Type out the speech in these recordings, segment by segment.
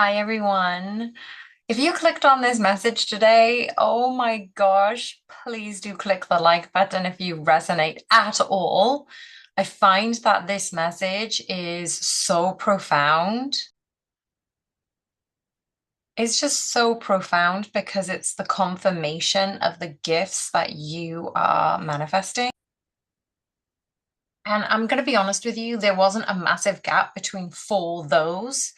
Hi, everyone. If you clicked on this message today, oh my gosh, please do click the like button if you resonate at all. I find that this message is so profound. It's just so profound because it's the confirmation of the gifts that you are manifesting. And I'm going to be honest with you, there wasn't a massive gap between for those.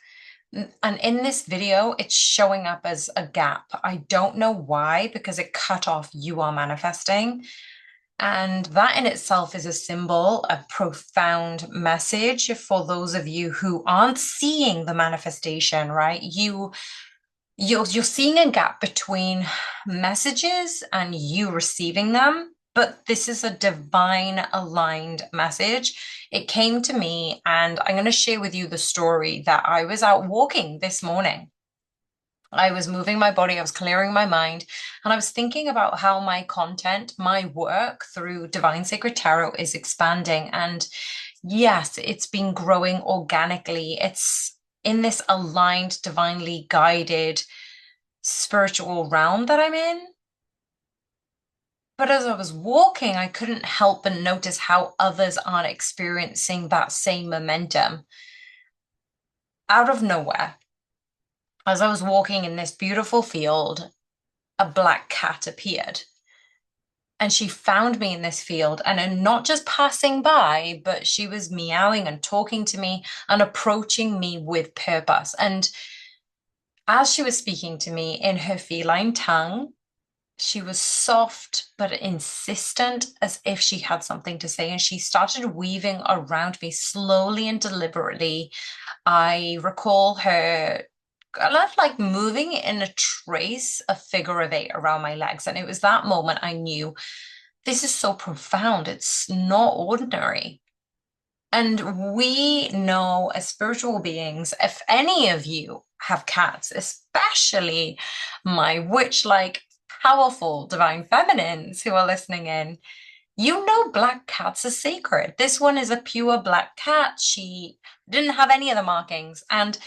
And in this video, it's showing up as a gap. I don't know why, because it cut off you are manifesting. And that in itself is a symbol, a profound message for those of you who aren't seeing the manifestation, right? You're seeing a gap between messages and you receiving them, but this is a divine aligned message. It came to me, and I'm going to share with you the story that I was out walking this morning. I was moving my body, I was clearing my mind, and I was thinking about how my content, my work through Divine Sacred Tarot is expanding. And yes, it's been growing organically. It's in this aligned, divinely guided spiritual realm that I'm in. But as I was walking, I couldn't help but notice how others aren't experiencing that same momentum. Out of nowhere, as I was walking in this beautiful field, a black cat appeared. And she found me in this field and not just passing by, but she was meowing and talking to me and approaching me with purpose. And as she was speaking to me in her feline tongue, she was soft but insistent, as if she had something to say, and she started weaving around me slowly and deliberately. I recall her kind of like moving in a trace, a figure of eight around my legs. And it was that moment I knew this is so profound. It's not ordinary. And we know as spiritual beings, if any of you have cats, especially my witch-like, powerful divine feminines who are listening in, you know black cats are sacred. This one is a pure black cat. She didn't have any of the markings, and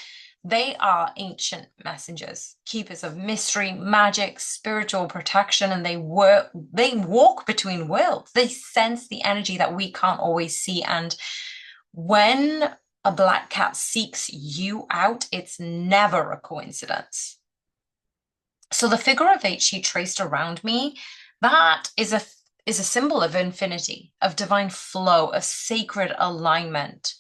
they are ancient messengers, keepers of mystery, magic, spiritual protection, and they walk between worlds. They sense the energy that we can't always see. And when a black cat seeks you out, it's never a coincidence. So the figure of eight she traced around me, that is a symbol of infinity, of divine flow, of sacred alignment.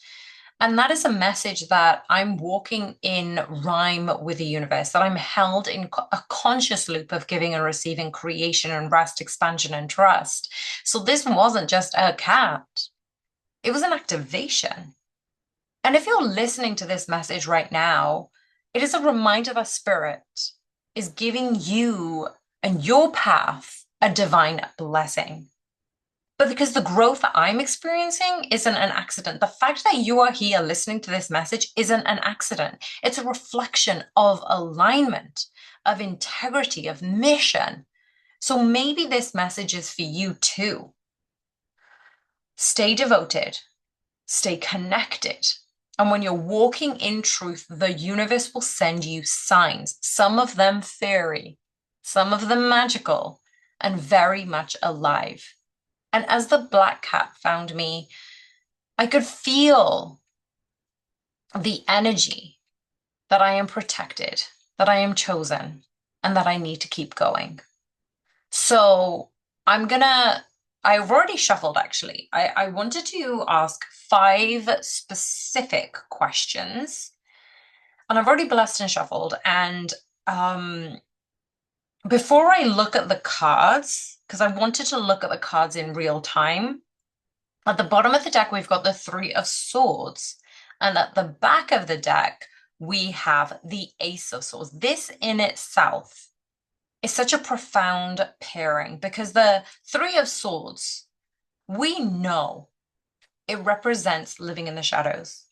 And that is a message that I'm walking in rhyme with the universe, that I'm held in a conscious loop of giving and receiving, creation and rest, expansion and trust. So this wasn't just a cat, it was an activation. And if you're listening to this message right now, it is a reminder that spirit is giving you and your path a divine blessing. But because the growth that I'm experiencing isn't an accident, the fact that you are here listening to this message isn't an accident. It's a reflection of alignment, of integrity, of mission. So maybe this message is for you too. Stay devoted, stay connected. And when you're walking in truth, the universe will send you signs, some of them fairy, some of them magical, and very much alive. And as the black cat found me, I could feel the energy that I am protected, that I am chosen, and that I need to keep going. So I've already shuffled actually. I wanted to ask 5 specific questions, and I've already blessed and shuffled. And before I look at the cards, because I wanted to look at the cards in real time, at the bottom of the deck, we've got the Three of Swords. And at the back of the deck, we have the Ace of Swords. This in itself is such a profound pairing because the Three of Swords, we know it represents living in the shadows.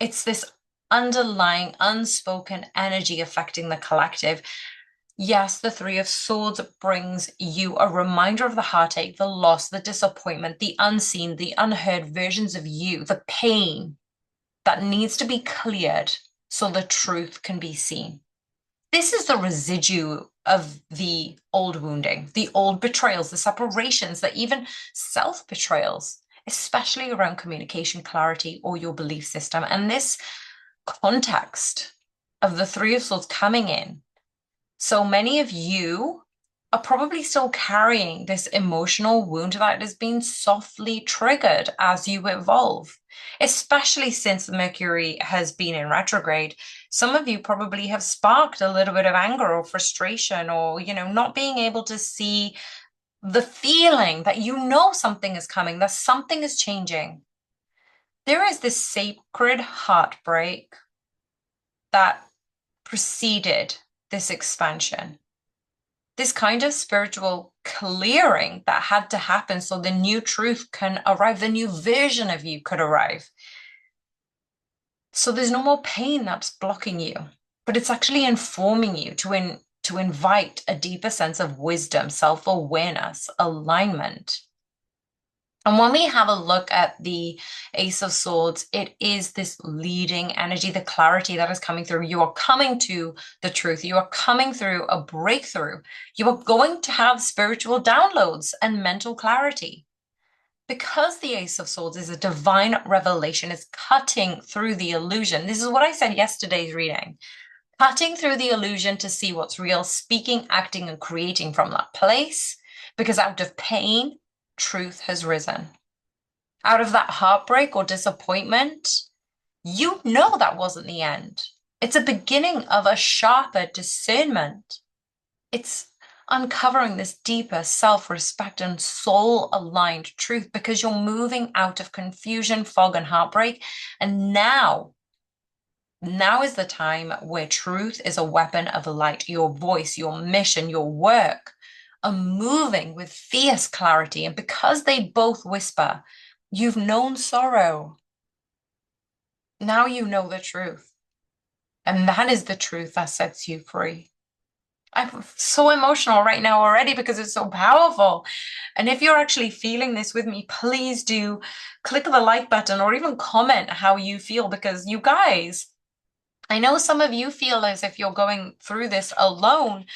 It's this underlying, unspoken energy affecting the collective. Yes, the Three of Swords brings you a reminder of the heartache, the loss, the disappointment, the unseen, the unheard versions of you, the pain that needs to be cleared so the truth can be seen. This is the residue of the old wounding, the old betrayals, the separations, the even self-betrayals, especially around communication clarity or your belief system. And this context of the Three of Swords coming in, so many of you are probably still carrying this emotional wound that has been softly triggered as you evolve, especially since Mercury has been in retrograde. Some of you probably have sparked a little bit of anger or frustration, or, not being able to see the feeling that something is coming, that something is changing. There is this sacred heartbreak that preceded this expansion. This kind of spiritual clearing that had to happen so the new truth can arrive, the new version of you could arrive. So there's no more pain that's blocking you, but it's actually informing you to invite a deeper sense of wisdom, self-awareness, alignment. And when we have a look at the Ace of Swords, it is this leading energy, the clarity that is coming through. You are coming to the truth. You are coming through a breakthrough. You are going to have spiritual downloads and mental clarity. Because the Ace of Swords is a divine revelation, it's cutting through the illusion. This is what I said yesterday's reading. Cutting through the illusion to see what's real, speaking, acting, and creating from that place. Because out of pain, truth has risen. Out of that heartbreak or disappointment, that wasn't the end. It's a beginning of a sharper discernment. It's uncovering this deeper self-respect and soul-aligned truth because you're moving out of confusion, fog, and heartbreak. And now is the time where truth is a weapon of light. Your voice, your mission, your work are moving with fierce clarity. And because they both whisper, you've known sorrow. Now you know the truth. And that is the truth that sets you free. I'm so emotional right now already because it's so powerful. And if you're actually feeling this with me, please do click the like button or even comment how you feel, because you guys, I know some of you feel as if you're going through this alone.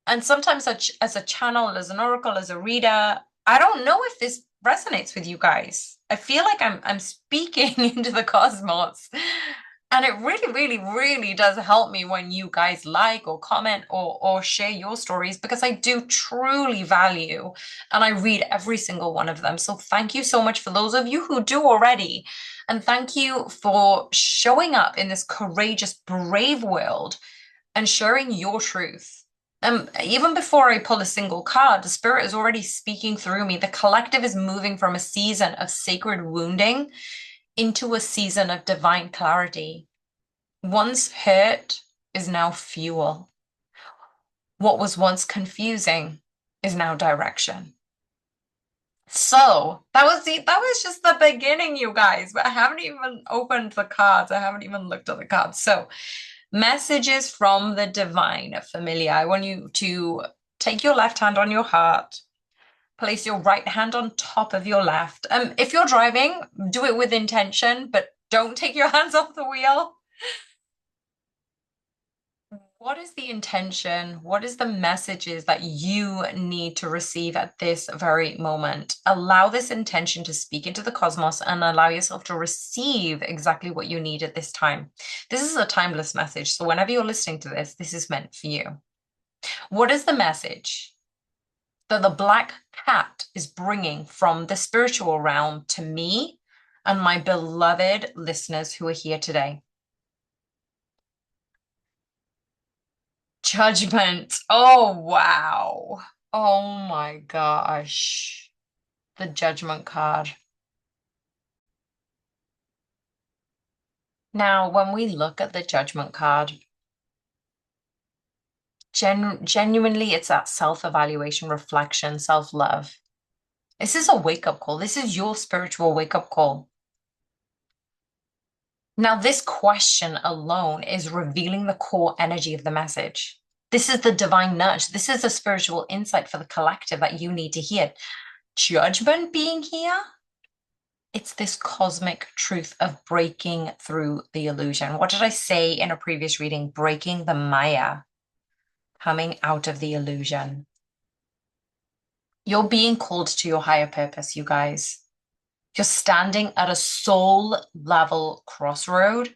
And sometimes as a channel, as an oracle, as a reader, I don't know if this resonates with you guys. I feel like I'm speaking into the cosmos. And it really, really, really does help me when you guys like or comment or share your stories, because I do truly value and I read every single one of them. So thank you so much for those of you who do already. And thank you for showing up in this courageous, brave world and sharing your truth. Even before I pull a single card, the spirit is already speaking through me. The collective is moving from a season of sacred wounding into a season of divine clarity. Once hurt is now fuel. What was once confusing is now direction. So that was just the beginning, you guys, but I haven't even opened the cards. I haven't even looked at the cards. So messages from the divine, familiar. I want you to take your left hand on your heart, place your right hand on top of your left. If you're driving, do it with intention, but don't take your hands off the wheel. What is the intention? What is the messages that you need to receive at this very moment? Allow this intention to speak into the cosmos and allow yourself to receive exactly what you need at this time. This is a timeless message. So whenever you're listening to this, this is meant for you. What is the message that the black cat is bringing from the spiritual realm to me and my beloved listeners who are here today? Judgment. Oh, wow. Oh my gosh. The Judgment card. Now, when we look at the Judgment card, genuinely, it's that self-evaluation, reflection, self-love. This is a wake-up call. This is your spiritual wake-up call. Now, this question alone is revealing the core energy of the message. This is the divine nudge. This is a spiritual insight for the collective that you need to hear. Judgment being here It's this cosmic truth of breaking through the illusion. What did I say in a previous reading? Breaking the Maya, coming out of the illusion. You're being called to your higher purpose, you guys. You're standing at a soul level crossroad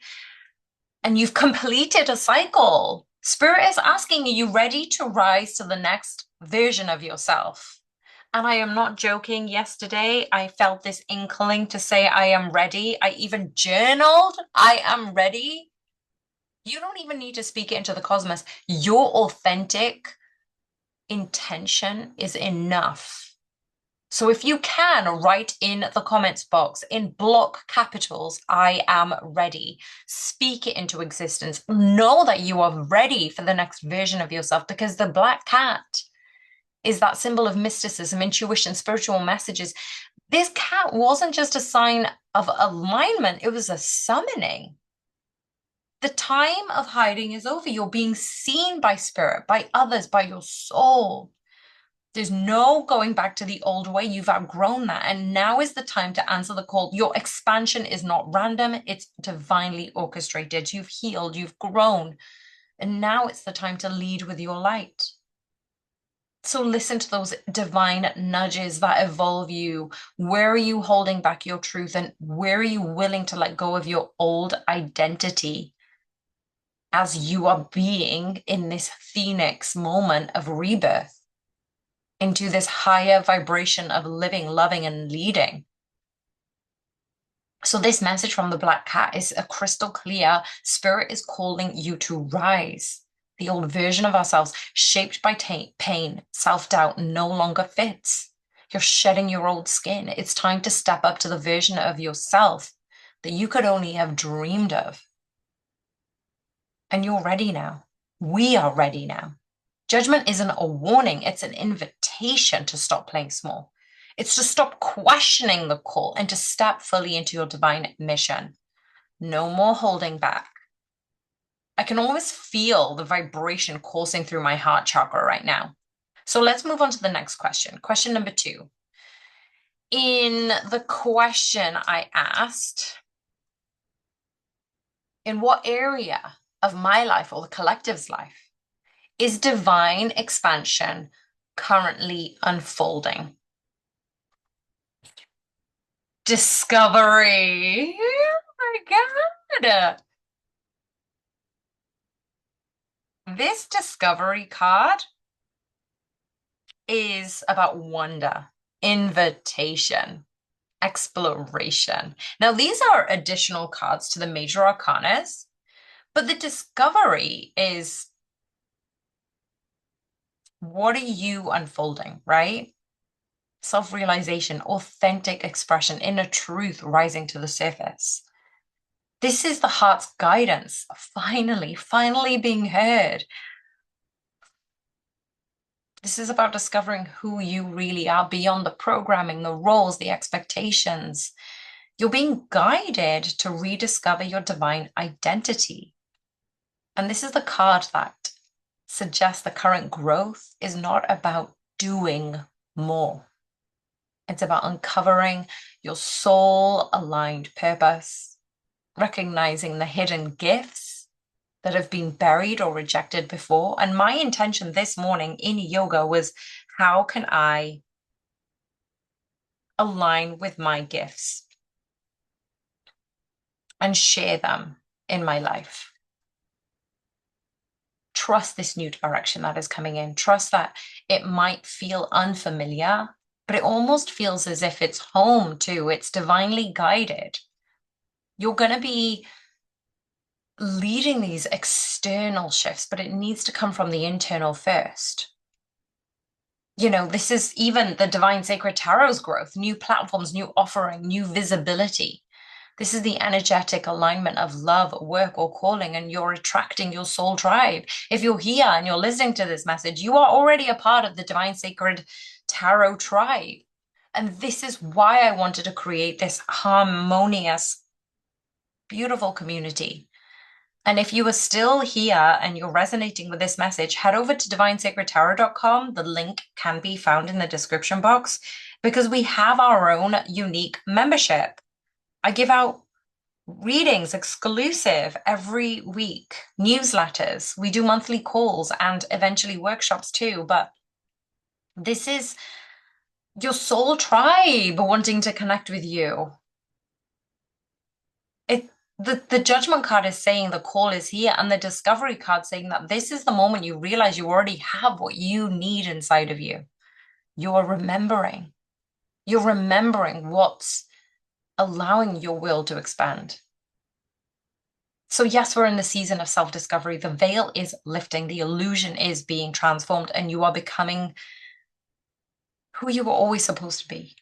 and you've completed a cycle. Spirit is asking, are you ready to rise to the next version of yourself? And I am not joking. Yesterday, I felt this inkling to say, I am ready. I even journaled, I am ready. You don't even need to speak it into the cosmos. Your authentic intention is enough. So if you can, write in the comments box in block capitals, I am ready. Speak it into existence. Know that you are ready for the next version of yourself, because the black cat is that symbol of mysticism, intuition, spiritual messages. This cat wasn't just a sign of alignment, it was a summoning. The time of hiding is over. You're being seen by spirit, by others, by your soul. There's no going back to the old way. You've outgrown that. And now is the time to answer the call. Your expansion is not random, it's divinely orchestrated. You've healed, you've grown. And now it's the time to lead with your light. So listen to those divine nudges that evolve you. Where are you holding back your truth? And where are you willing to let go of your old identity as you are being in this phoenix moment of rebirth into this higher vibration of living, loving, and leading? So this message from the black cat is a crystal clear. Spirit is calling you to rise. The old version of ourselves, shaped by pain, self-doubt, no longer fits. You're shedding your old skin. It's time to step up to the version of yourself that you could only have dreamed of. And you're ready now. We are ready now. Judgment isn't a warning, it's an invitation to stop playing small. It's to stop questioning the call and to step fully into your divine mission. No more holding back. I can always feel the vibration coursing through my heart chakra right now. So let's move on to the next question. Question number 2. In the question I asked, in what area of my life or the collective's life is divine expansion currently unfolding? Discovery. Oh my God. This discovery card is about wonder, invitation, exploration. Now, these are additional cards to the major arcanas, but the discovery is, what are you unfolding, right? Self-realization, authentic expression, inner truth rising to the surface. This is the heart's guidance, finally being heard. This is about discovering who you really are beyond the programming, the roles, the expectations. You're being guided to rediscover your divine identity. And this is the card that suggests the current growth is not about doing more. It's about uncovering your soul-aligned purpose, recognizing the hidden gifts that have been buried or rejected before. And my intention this morning in yoga was, how can I align with my gifts and share them in my life? Trust this new direction that is coming in. Trust that it might feel unfamiliar, but it almost feels as if it's home too. It's divinely guided. You're going to be leading these external shifts, but it needs to come from the internal first. You know, this is even the Divine Sacred Tarot's growth, new platforms, new offering, new visibility. This is the energetic alignment of love, work, or calling, and you're attracting your soul tribe. If you're here and you're listening to this message, you are already a part of the Divine Sacred Tarot tribe. And this is why I wanted to create this harmonious, beautiful community. And if you are still here and you're resonating with this message, head over to divinesacredtarot.com. The link can be found in the description box, because we have our own unique membership. I give out readings exclusive every week, newsletters. We do monthly calls and eventually workshops too. But this is your soul tribe wanting to connect with you. It the judgment card is saying the call is here, and the discovery card saying that this is the moment you realize you already have what you need inside of you. You're remembering. You're remembering what's allowing your will to expand. So, yes, we're in the season of self discovery. The veil is lifting, the illusion is being transformed, and you are becoming who you were always supposed to be.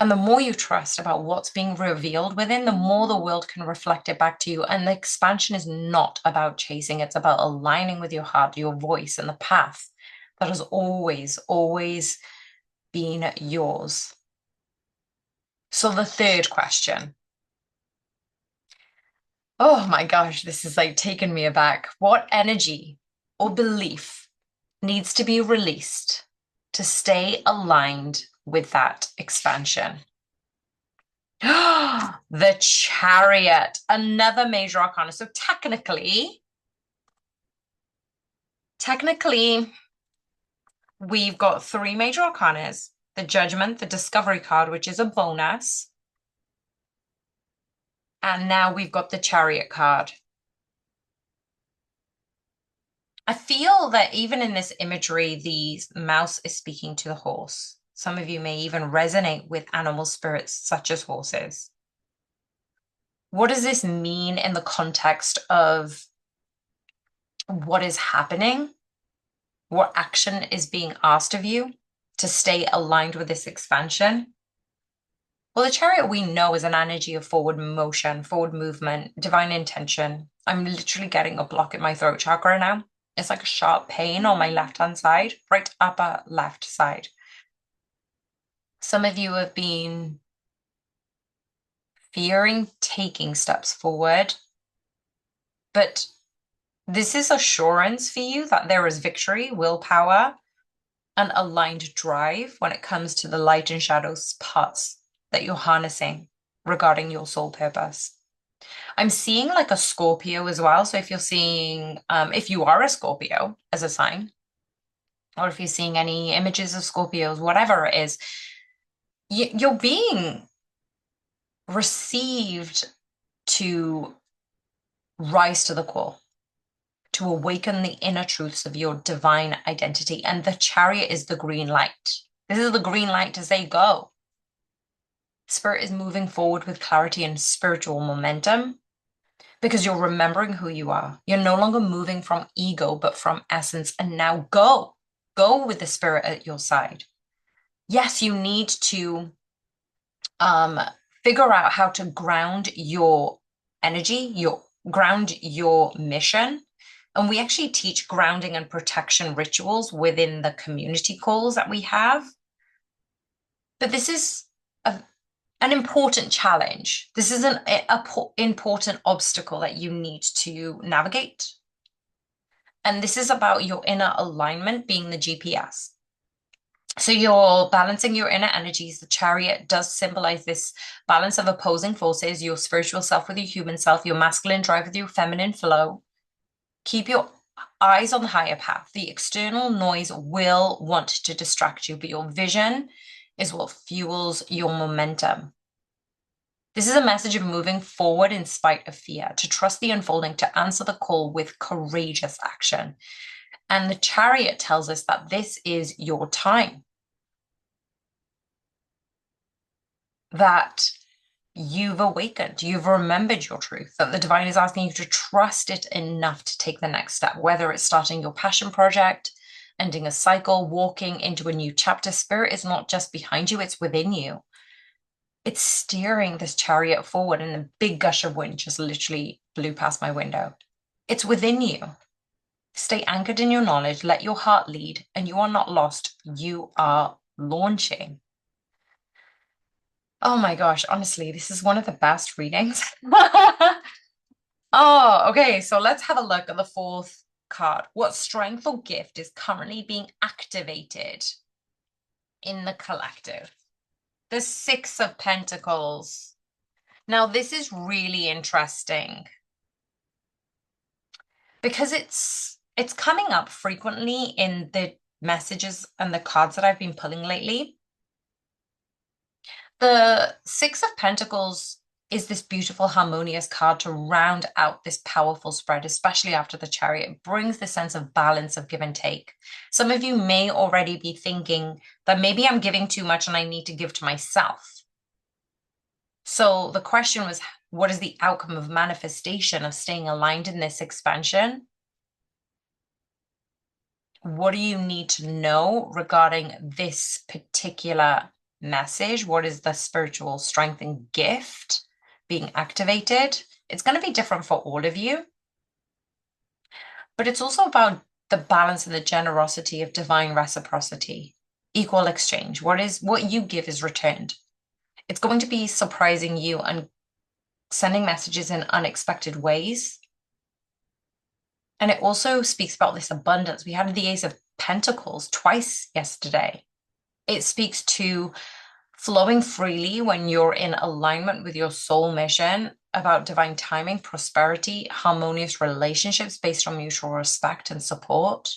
And the more you trust about what's being revealed within, the more the world can reflect it back to you. And the expansion is not about chasing, it's about aligning with your heart, your voice, and the path that has always, always been yours. So, the third question. Oh my gosh, this is like taking me aback. What energy or belief needs to be released to stay aligned with that expansion? The Chariot, another major arcana. So technically, we've got three major arcanas: the Judgment, the Discovery card, which is a bonus, and now we've got the Chariot card. I feel that even in this imagery, the mouse is speaking to the horse. Some of you may even resonate with animal spirits such as horses. What does this mean in the context of what is happening? What action is being asked of you to stay aligned with this expansion? Well, the Chariot we know is an energy of forward motion, forward movement, divine intention. I'm literally getting a block in my throat chakra now. It's like a sharp pain on my left-hand side, right upper left side. Some of you have been fearing taking steps forward, but this is assurance for you that there is victory, willpower, and aligned drive when it comes to the light and shadows parts that you're harnessing regarding your soul purpose. I'm seeing like a Scorpio as well. So if you're seeing, if you are a Scorpio as a sign, or if you're seeing any images of Scorpios, whatever it is, you're being received to rise to the call, to awaken the inner truths of your divine identity. And the Chariot is the green light. This is the green light to say go. Spirit is moving forward with clarity and spiritual momentum because you're remembering who you are. You're no longer moving from ego, but from essence. And now go. Go with the spirit at your side. Yes, you need to figure out how to ground your energy, ground your mission. And we actually teach grounding and protection rituals within the community calls that we have. But this is an important challenge. This is an important obstacle that you need to navigate. And this is about your inner alignment being the GPS. So you're balancing your inner energies. The Chariot does symbolize this balance of opposing forces, your spiritual self with your human self, your masculine drive with your feminine flow. Keep your eyes on the higher path. The external noise will want to distract you, but your vision is what fuels your momentum. This is a message of moving forward in spite of fear, to trust the unfolding, to answer the call with courageous action. And the Chariot tells us that this is your time. That you've awakened, you've remembered your truth, that the divine is asking you to trust it enough to take the next step, whether it's starting your passion project, ending a cycle, walking into a new chapter. Spirit is not just behind you, it's within you. It's steering this Chariot forward, and a big gush of wind just literally blew past my window. It's within you. Stay anchored in your knowledge, let your heart lead, and you are not lost. You are launching. Oh my gosh, honestly, this is one of the best readings. Oh, okay, so let's have a look at the fourth card. What strength or gift is currently being activated in the collective? The Six of Pentacles. Now, this is really interesting because it's coming up frequently in the messages and the cards that I've been pulling lately. The Six of Pentacles is this beautiful, harmonious card to round out this powerful spread, especially after the Chariot. It brings the sense of balance of give and take. Some of you may already be thinking that maybe I'm giving too much and I need to give to myself. So the question was, what is the outcome of manifestation of staying aligned in this expansion? What do you need to know regarding this particular message? What is the spiritual strength and gift being activated? It's going to be different for all of you, but it's also about the balance and the generosity of divine reciprocity, equal exchange. What you give is returned. It's going to be surprising you and sending messages in unexpected ways. And it also speaks about this abundance. We had the Ace of Pentacles twice yesterday. It speaks to flowing freely when you're in alignment with your soul mission, about divine timing, prosperity, harmonious relationships based on mutual respect and support.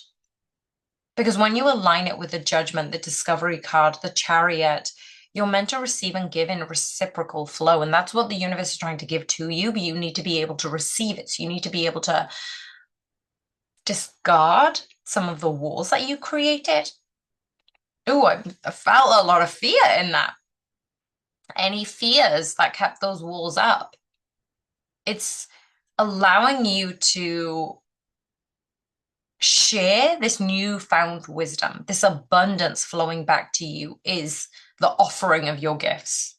Because when you align it with the Judgment, the Discovery card, the Chariot, you're meant to receive and give in reciprocal flow. And that's what the universe is trying to give to you, but you need to be able to receive it. So you need to be able to discard some of the walls that you created. Oh, I felt a lot of fear in that. Any fears that kept those walls up. It's allowing you to share this newfound wisdom, this abundance flowing back to you is the offering of your gifts.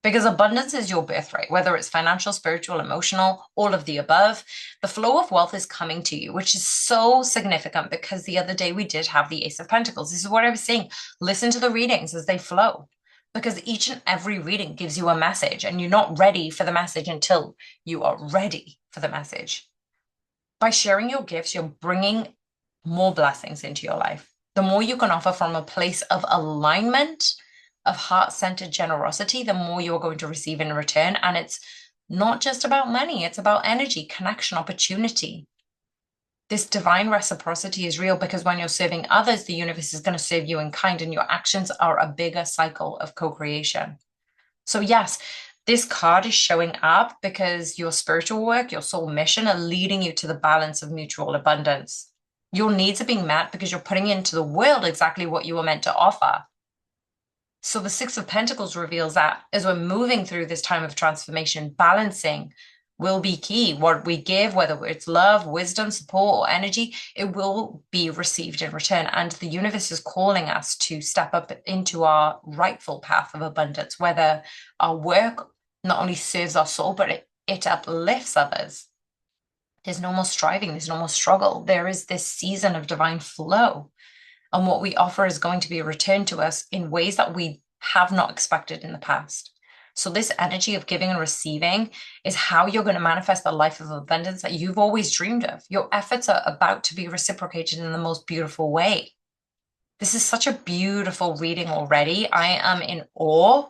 Because abundance is your birthright, whether it's financial, spiritual, emotional, all of the above. The flow of wealth is coming to you, which is so significant because the other day we did have the Ace of Pentacles. This is what I was saying. Listen to the readings as they flow, because each and every reading gives you a message, and you're not ready for the message until you are ready for the message. By sharing your gifts, you're bringing more blessings into your life. The more you can offer from a place of alignment, of heart-centered generosity, the more you're going to receive in return. And it's not just about money, it's about energy, connection, opportunity. This divine reciprocity is real because when you're serving others, the universe is going to serve you in kind, and your actions are a bigger cycle of co-creation. So yes, this card is showing up because your spiritual work, your soul mission are leading you to the balance of mutual abundance. Your needs are being met because you're putting into the world exactly what you were meant to offer. So the Six of Pentacles reveals that as we're moving through this time of transformation, balancing will be key. What we give, whether it's love, wisdom, support, or energy, it will be received in return. And the universe is calling us to step up into our rightful path of abundance, whether our work not only serves our soul, but it uplifts others. There's no more striving, there's no more struggle. There is this season of divine flow. And what we offer is going to be returned to us in ways that we have not expected in the past. So this energy of giving and receiving is how you're going to manifest the life of abundance that you've always dreamed of. Your efforts are about to be reciprocated in the most beautiful way. This is such a beautiful reading already. I am in awe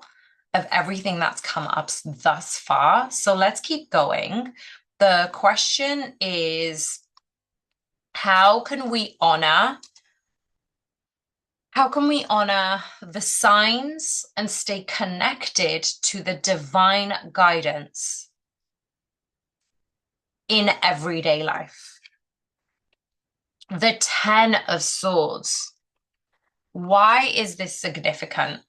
of everything that's come up thus far. So let's keep going. The question is, how can we honor the signs and stay connected to the divine guidance in everyday life? The Ten of Swords. Why is this significant?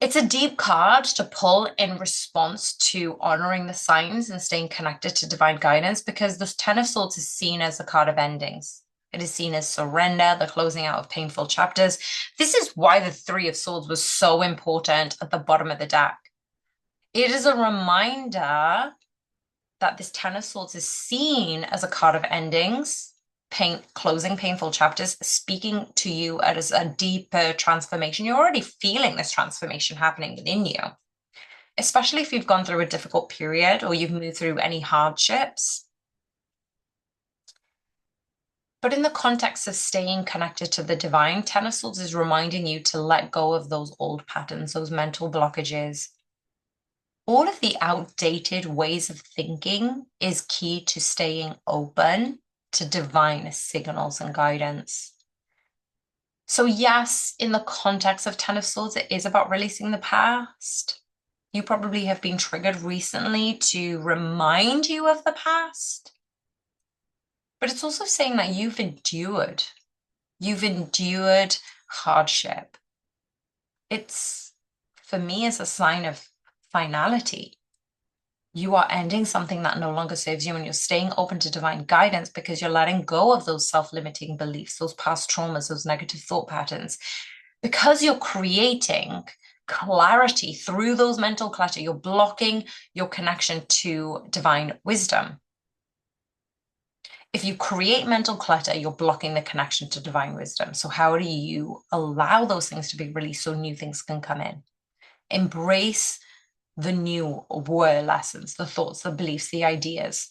It's a deep card to pull in response to honoring the signs and staying connected to divine guidance, because the Ten of Swords is seen as a card of endings. It is seen as surrender, the closing out of painful chapters. This is why the Three of Swords was so important at the bottom of the deck. It is a reminder that this Ten of Swords is seen as a card of endings, closing painful chapters, speaking to you as a deeper transformation. You're already feeling this transformation happening within you, especially if you've gone through a difficult period or you've moved through any hardships. But in the context of staying connected to the divine, Ten of Swords is reminding you to let go of those old patterns, those mental blockages, All of the outdated ways of thinking is key to staying open to divine signals and guidance. So, yes, in the context of Ten of Swords, it is about releasing the past. You probably have been triggered recently to remind you of the past. But it's also saying that you've endured. You've endured hardship. It's, for me, is a sign of finality. You are ending something that no longer serves you, and you're staying open to divine guidance because you're letting go of those self-limiting beliefs, those past traumas, those negative thought patterns. Because you're creating clarity through those mental clutter, you're blocking your connection to divine wisdom. If you create mental clutter, you're blocking the connection to divine wisdom. So, how do you allow those things to be released so new things can come in? Embrace the new were lessons, the thoughts, the beliefs, the ideas.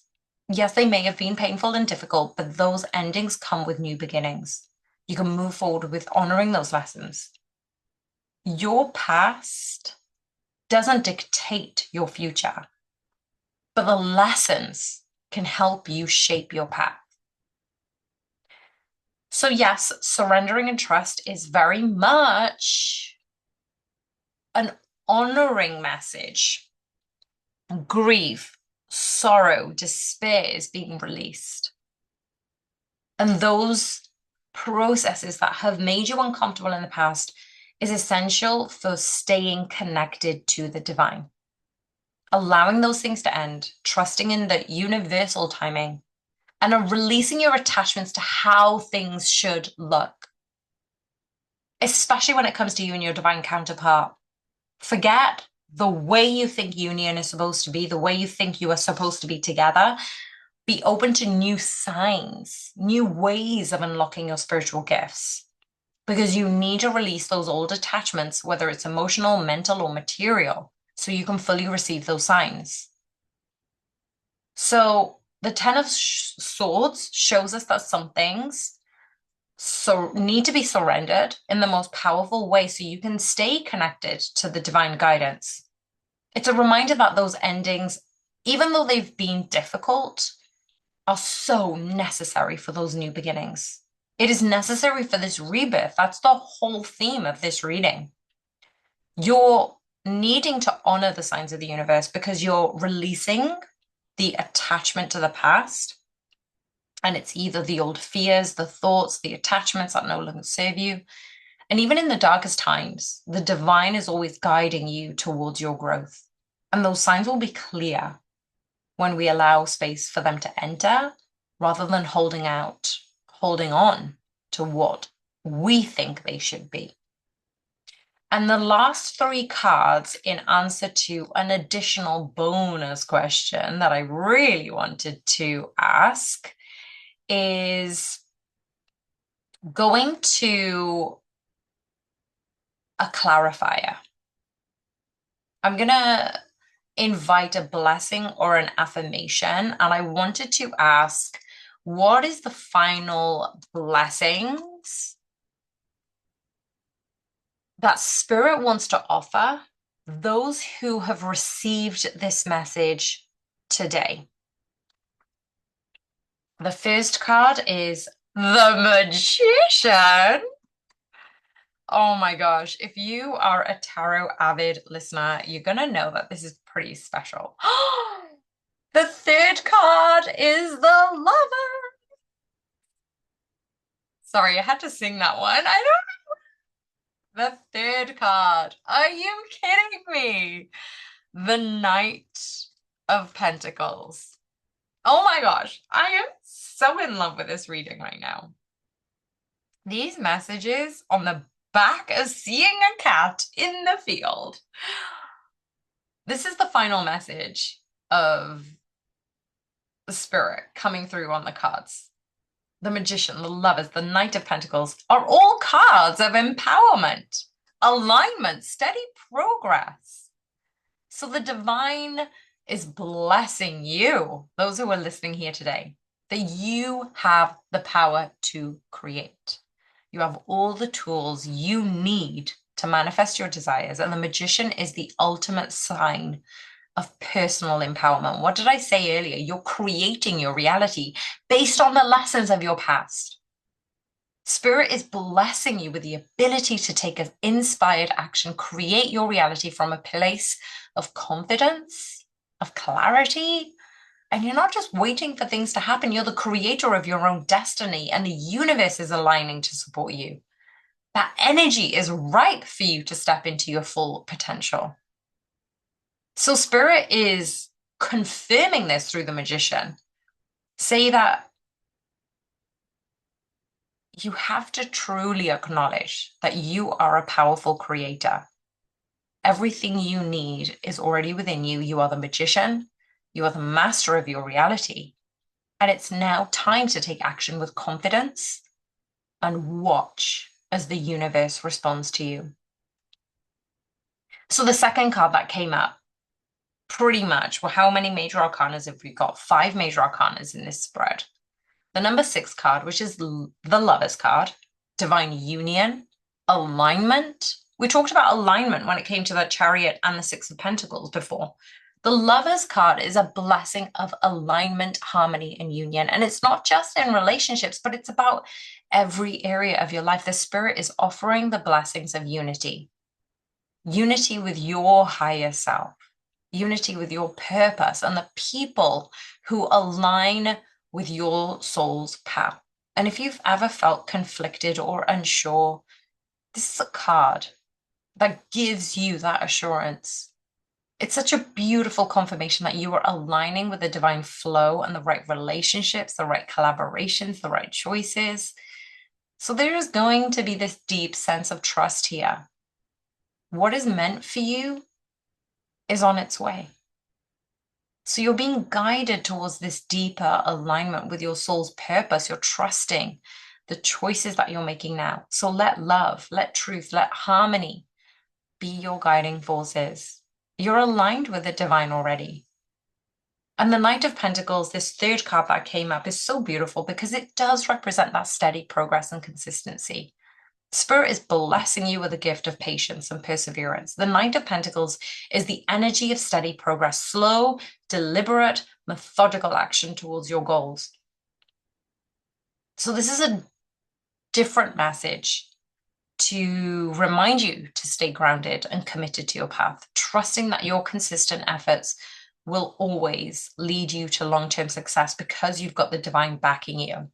Yes, they may have been painful and difficult, but those endings come with new beginnings. You can move forward with honoring those lessons. Your past doesn't dictate your future, but the lessons can help you shape your path. So, yes, surrendering and trust is very much an honoring message. Grief, sorrow, despair is being released. And those processes that have made you uncomfortable in the past is essential for staying connected to the divine. Allowing those things to end, trusting in the universal timing, and releasing your attachments to how things should look, especially when it comes to you and your divine counterpart. Forget the way you think union is supposed to be, the way you think you are supposed to be together. Be open to new signs, new ways of unlocking your spiritual gifts, because you need to release those old attachments, whether it's emotional, mental, or material, so you can fully receive those signs. So the Ten of Swords shows us that some things need to be surrendered in the most powerful way so you can stay connected to the divine guidance. It's a reminder that those endings, even though they've been difficult, are so necessary for those new beginnings. It is necessary for this rebirth. That's the whole theme of this reading. You're needing to honor the signs of the universe because you're releasing the attachment to the past. And it's either the old fears, the thoughts, the attachments that no longer serve you. And even in the darkest times, the divine is always guiding you towards your growth. And those signs will be clear when we allow space for them to enter rather than holding on to what we think they should be. And the last three cards, in answer to an additional bonus question that I really wanted to ask, is going to a clarifier. I'm going to invite a blessing or an affirmation, and I wanted to ask, what is the final blessings that Spirit wants to offer those who have received this message today? The first card is the Magician. Oh my gosh, if you are a tarot avid listener, you're going to know that this is pretty special. The third card is the Lover. Sorry, I had to sing that one. I don't know. The third card. Are you kidding me? The Knight of Pentacles. Oh my gosh, I am so in love with this reading right now. These messages on the back of seeing a cat in the field. This is the final message of the Spirit coming through on the cards. The Magician, the Lovers, the Knight of Pentacles are all cards of empowerment, alignment, steady progress. So the divine is blessing you, those who are listening here today, that you have the power to create. You have all the tools you need to manifest your desires. And the Magician is the ultimate sign of personal empowerment. What did I say earlier? You're creating your reality based on the lessons of your past. Spirit is blessing you with the ability to take an inspired action, create your reality from a place of confidence, of clarity. And you're not just waiting for things to happen, you're the creator of your own destiny, and the universe is aligning to support you. That energy is ripe for you to step into your full potential. So, Spirit is confirming this through the magician. Say that you have to truly acknowledge that you are a powerful creator. Everything you need is already within you. You are the magician, you are the master of your reality. And it's now time to take action with confidence and watch as the universe responds to you. So, the second card that came up, pretty much, well, how many major arcanas have we got? 5 major arcanas in this spread. The number 6 card, which is the Lover's card, divine union, alignment. We talked about alignment when it came to the Chariot and the 6 of Pentacles before. The Lover's card is a blessing of alignment, harmony, and union. And it's not just in relationships, but it's about every area of your life. The Spirit is offering the blessings of unity. Unity with your higher self, unity with your purpose, and the people who align with your soul's path. And if you've ever felt conflicted or unsure, this is a card that gives you that assurance. It's such a beautiful confirmation that you are aligning with the divine flow and the right relationships, the right collaborations, the right choices. So there is going to be this deep sense of trust here. What is meant for you is on its way. So you're being guided towards this deeper alignment with your soul's purpose. You're trusting the choices that you're making now. So let love, let truth, let harmony be your guiding forces. You're aligned with the divine already. And the Knight of Pentacles, this third card that came up, is so beautiful because it does represent that steady progress and consistency. Spirit is blessing you with a gift of patience and perseverance. The Knight of Pentacles is the energy of steady progress, slow, deliberate, methodical action towards your goals. So this is a different message to remind you to stay grounded and committed to your path, trusting that your consistent efforts will always lead you to long-term success because you've got the divine backing you.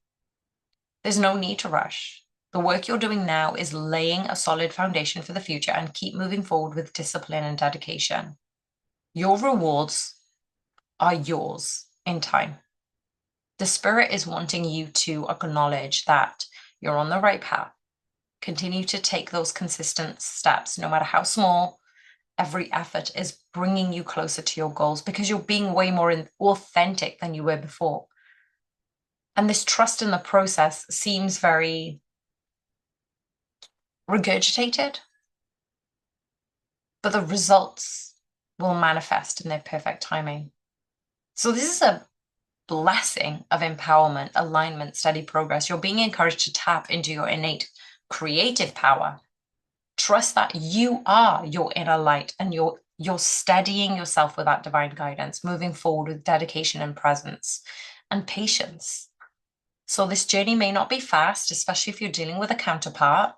There's no need to rush. The work you're doing now is laying a solid foundation for the future, and keep moving forward with discipline and dedication. Your rewards are yours in time. The Spirit is wanting you to acknowledge that you're on the right path. Continue to take those consistent steps, no matter how small. Every effort is bringing you closer to your goals because you're being way more authentic than you were before. And this trust in the process seems very regurgitated, but the results will manifest in their perfect timing. So this is a blessing of empowerment, alignment, steady progress. You're being encouraged to tap into your innate creative power. Trust that you are your inner light, and you're steadying yourself with that divine guidance, moving forward with dedication and presence and patience. So this journey may not be fast, especially if you're dealing with a counterpart,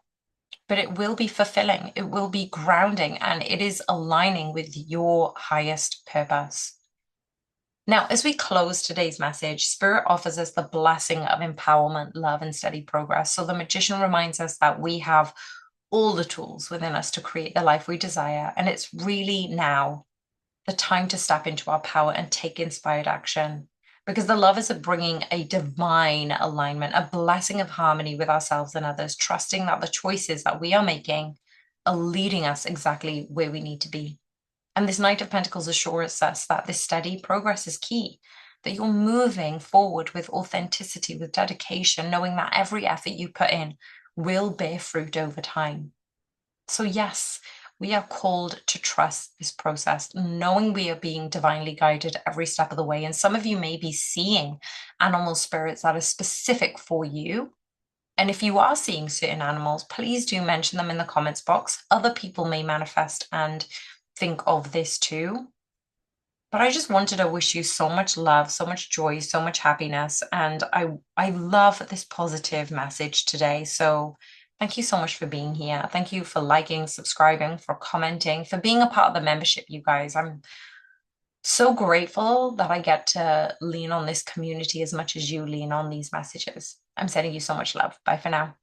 but it will be fulfilling, it will be grounding, and it is aligning with your highest purpose. Now, as we close today's message, Spirit offers us the blessing of empowerment, love, and steady progress. So the magician reminds us that we have all the tools within us to create the life we desire. And it's really now the time to step into our power and take inspired action, because the lovers are bringing a divine alignment, a blessing of harmony with ourselves and others, trusting that the choices that we are making are leading us exactly where we need to be. And this Knight of Pentacles assures us that this steady progress is key, that you're moving forward with authenticity, with dedication, knowing that every effort you put in will bear fruit over time. So yes, we are called to trust this process, knowing we are being divinely guided every step of the way. And some of you may be seeing animal spirits that are specific for you. And if you are seeing certain animals, please do mention them in the comments box. Other people may manifest and think of this too. But I just wanted to wish you so much love, so much joy, so much happiness. And I love this positive message today. So thank you so much for being here. Thank you for liking, subscribing, for commenting, for being a part of the membership, you guys. I'm so grateful that I get to lean on this community as much as you lean on these messages. I'm sending you so much love. Bye for now.